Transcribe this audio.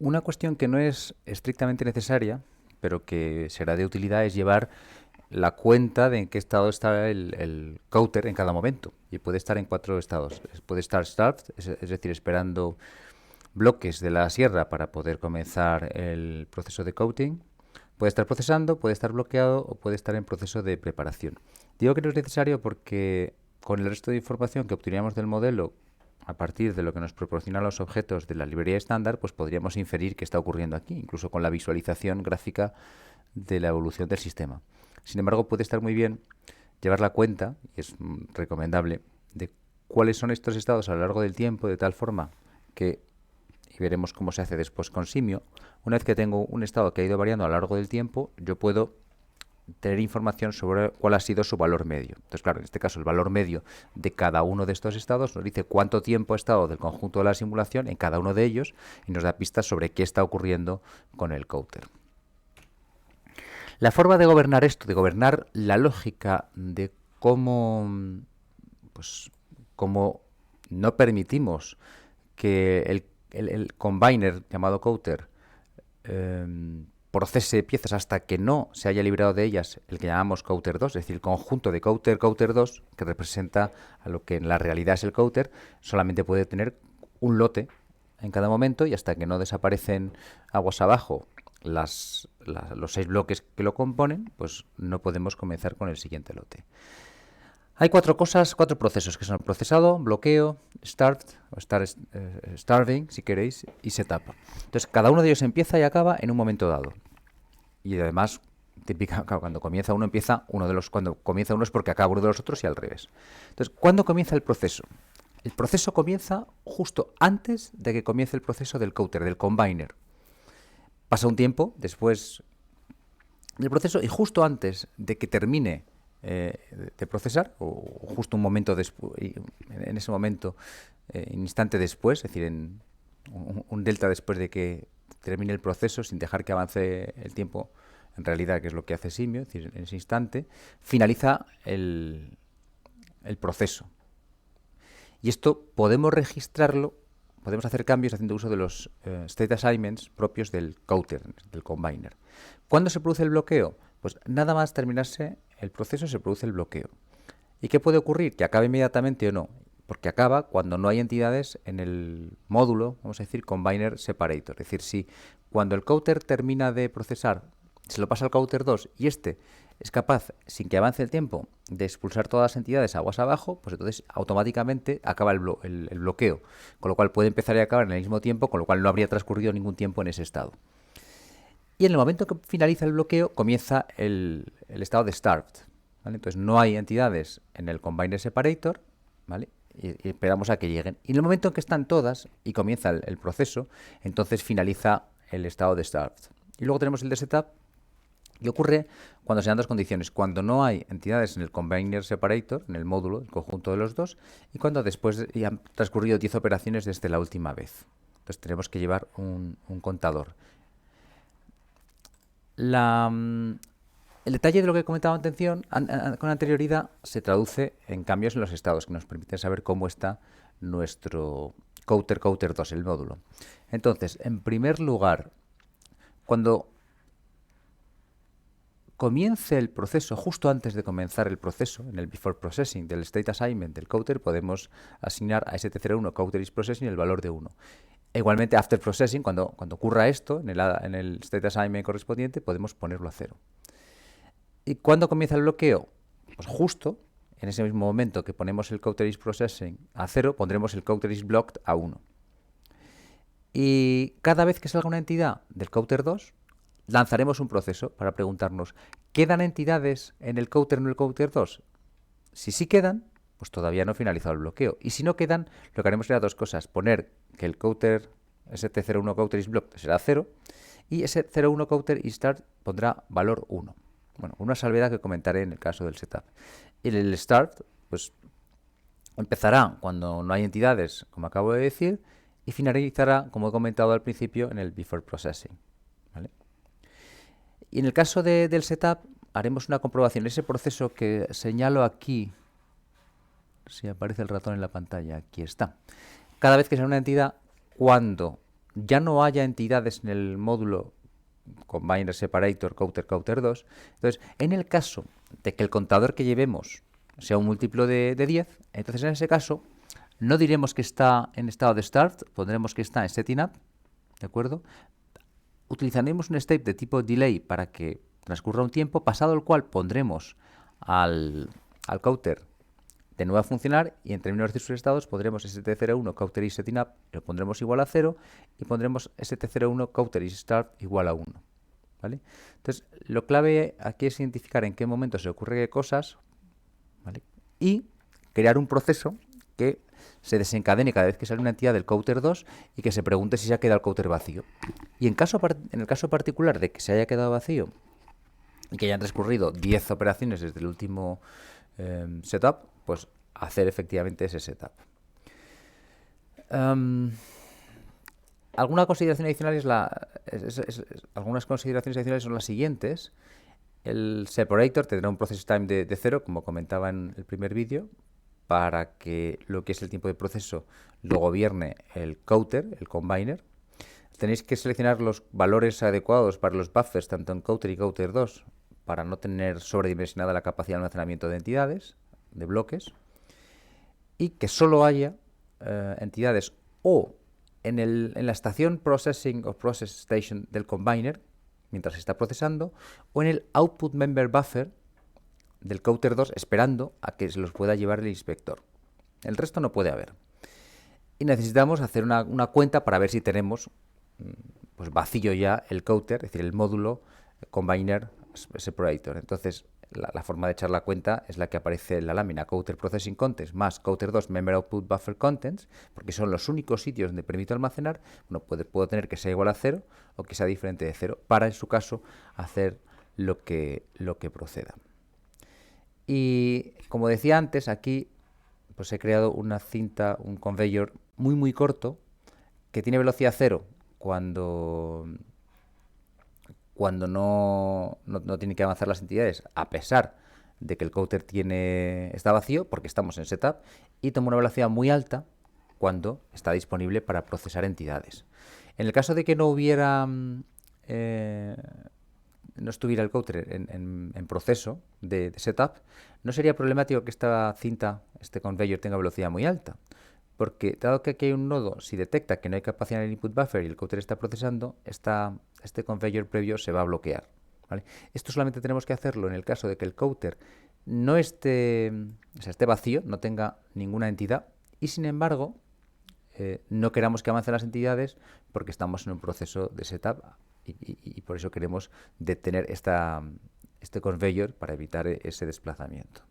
Una cuestión que no es estrictamente necesaria, pero que será de utilidad, es llevar la cuenta de en qué estado está el counter en cada momento. Y puede estar en cuatro estados. Puede estar start, es decir, esperando bloques de la sierra para poder comenzar el proceso de coating. Puede estar procesando, puede estar bloqueado o puede estar en proceso de preparación. Digo que no es necesario porque con el resto de información que obteníamos del modelo a partir de lo que nos proporcionan los objetos de la librería estándar, pues podríamos inferir qué está ocurriendo aquí, incluso con la visualización gráfica de la evolución del sistema. Sin embargo, puede estar muy bien llevar la cuenta, y es recomendable, de cuáles son estos estados a lo largo del tiempo, de tal forma que, y veremos cómo se hace después con Simio, una vez que tengo un estado que ha ido variando a lo largo del tiempo, yo puedo tener información sobre cuál ha sido su valor medio. Entonces, claro, en este caso el valor medio de cada uno de estos estados nos dice cuánto tiempo ha estado del conjunto de la simulación en cada uno de ellos y nos da pistas sobre qué está ocurriendo con el counter. La forma de gobernar esto, de gobernar la lógica de cómo, pues, cómo no permitimos que el combiner llamado counter procese piezas hasta que no se haya liberado de ellas el que llamamos counter 2, es decir, el conjunto de counter 2, que representa a lo que en la realidad es el counter, solamente puede tener un lote en cada momento y hasta que no desaparecen aguas abajo los 6 bloques que lo componen, pues no podemos comenzar con el siguiente lote. Hay cuatro procesos que son procesado, bloqueo, start, o starving, si queréis, y setup. Entonces, cada uno de ellos empieza y acaba en un momento dado. Y además, típica, cuando comienza uno, cuando comienza uno es porque acaba uno de los otros y al revés. Entonces, ¿cuándo comienza el proceso? El proceso comienza justo antes de que comience el proceso del counter, del combiner. Pasa un tiempo después del proceso y justo antes de que termine de procesar, o justo un momento después, en ese momento, un instante después, es decir, en un delta después de que termine el proceso, sin dejar que avance el tiempo, en realidad, que es lo que hace Simio, es decir, en ese instante, finaliza el proceso. Y esto podemos registrarlo, podemos hacer cambios haciendo uso de los state assignments propios del counter, del combiner. ¿Cuándo se produce el bloqueo? Pues nada más terminarse el proceso se produce el bloqueo. ¿Y qué puede ocurrir? Que acabe inmediatamente o no. Porque acaba cuando no hay entidades en el módulo, vamos a decir, combiner separator. Es decir, si cuando el counter termina de procesar, se lo pasa al counter 2 y este es capaz, sin que avance el tiempo, de expulsar todas las entidades aguas abajo, pues entonces automáticamente acaba el bloqueo. Con lo cual puede empezar y acabar en el mismo tiempo, con lo cual no habría transcurrido ningún tiempo en ese estado. Y en el momento que finaliza el bloqueo, comienza el estado de start. ¿Vale? Entonces no hay entidades en el combiner separator, ¿vale? Y esperamos a que lleguen. Y en el momento en que están todas y comienza el proceso, entonces finaliza el estado de start. Y luego tenemos el de setup, y ocurre cuando se dan dos condiciones. Cuando no hay entidades en el combiner separator, en el módulo, el conjunto de los dos, y cuando después ya han transcurrido 10 operaciones desde la última vez. Entonces tenemos que llevar un contador. El detalle de lo que he comentado con anterioridad se traduce en cambios en los estados que nos permiten saber cómo está nuestro counter 2, el módulo. Entonces, en primer lugar, cuando comience el proceso, justo antes de comenzar el proceso, en el before processing del state assignment del counter, podemos asignar a ST01 counter is processing el valor de 1. Igualmente, after processing, cuando ocurra esto, en el state assignment correspondiente, podemos ponerlo a 0. ¿Y cuándo comienza el bloqueo? Pues justo en ese mismo momento que ponemos el counter is processing a 0, pondremos el counter is blocked a 1. Y cada vez que salga una entidad del counter 2, lanzaremos un proceso para preguntarnos, ¿quedan entidades en el counter o en el counter 2? Si sí quedan, pues todavía no ha finalizado el bloqueo. Y si no quedan, lo que haremos será dos cosas. Poner que el counter ST01 counter is blocked será 0 y ese 01 counter is start pondrá valor 1. Bueno, una salvedad que comentaré en el caso del setup. Y el start, pues empezará cuando no hay entidades, como acabo de decir, y finalizará, como he comentado al principio, en el before processing. ¿Vale? Y en el caso del setup, haremos una comprobación. Ese proceso que señalo aquí, si aparece el ratón en la pantalla, aquí está. Cada vez que sea una entidad, cuando ya no haya entidades en el módulo Combiner Separator Counter 2. Entonces, en el caso de que el contador que llevemos sea un múltiplo de 10, entonces en ese caso no diremos que está en estado de start, pondremos que está en setting up, ¿de acuerdo? Utilizaremos un step de tipo delay para que transcurra un tiempo, pasado el cual pondremos al counter de nuevo a funcionar, y en términos de sus estados pondremos st01 counter is setting up, lo pondremos igual a 0, y pondremos st01 counter is start igual a 1. ¿Vale? Entonces, lo clave aquí es identificar en qué momento se ocurren qué cosas, ¿vale? Y crear un proceso que se desencadene cada vez que sale una entidad del counter 2 y que se pregunte si se ha quedado el counter vacío. Y en el caso particular de que se haya quedado vacío y que hayan transcurrido 10 operaciones desde el último setup, pues hacer efectivamente ese setup. Algunas consideraciones adicionales son las siguientes. El separator tendrá un process time de 0, como comentaba en el primer vídeo, para que lo que es el tiempo de proceso lo gobierne el counter, el combiner. Tenéis que seleccionar los valores adecuados para los buffers, tanto en counter y counter 2, para no tener sobredimensionada la capacidad de almacenamiento de entidades, de bloques, y que solo haya entidades o en la estación processing o process station del combiner, mientras se está procesando, o en el output member buffer del counter 2, esperando a que se los pueda llevar el inspector. El resto no puede haber. Y necesitamos hacer una cuenta para ver si tenemos pues vacío ya el counter, es decir, el módulo combiner separator. Entonces, la forma de echar la cuenta es la que aparece en la lámina: counter processing contents más counter 2 member output buffer contents, porque son los únicos sitios donde permito almacenar. Bueno, puedo tener que sea igual a 0 o que sea diferente de 0, para en su caso hacer lo que proceda. Y como decía antes, aquí pues he creado una cinta, un conveyor muy corto, que tiene velocidad 0 cuando no tiene que avanzar las entidades, a pesar de que el counter está vacío, porque estamos en setup, y toma una velocidad muy alta cuando está disponible para procesar entidades. En el caso de que no estuviera el counter en proceso de setup, no sería problemático que esta cinta, este conveyor, tenga velocidad muy alta, porque dado que aquí hay un nodo, si detecta que no hay capacidad en el input buffer y el counter está procesando, este conveyor previo se va a bloquear, ¿vale? Esto solamente tenemos que hacerlo en el caso de que el counter no esté vacío, no tenga ninguna entidad, y sin embargo no queramos que avancen las entidades porque estamos en un proceso de setup, y por eso queremos detener este conveyor para evitar ese desplazamiento.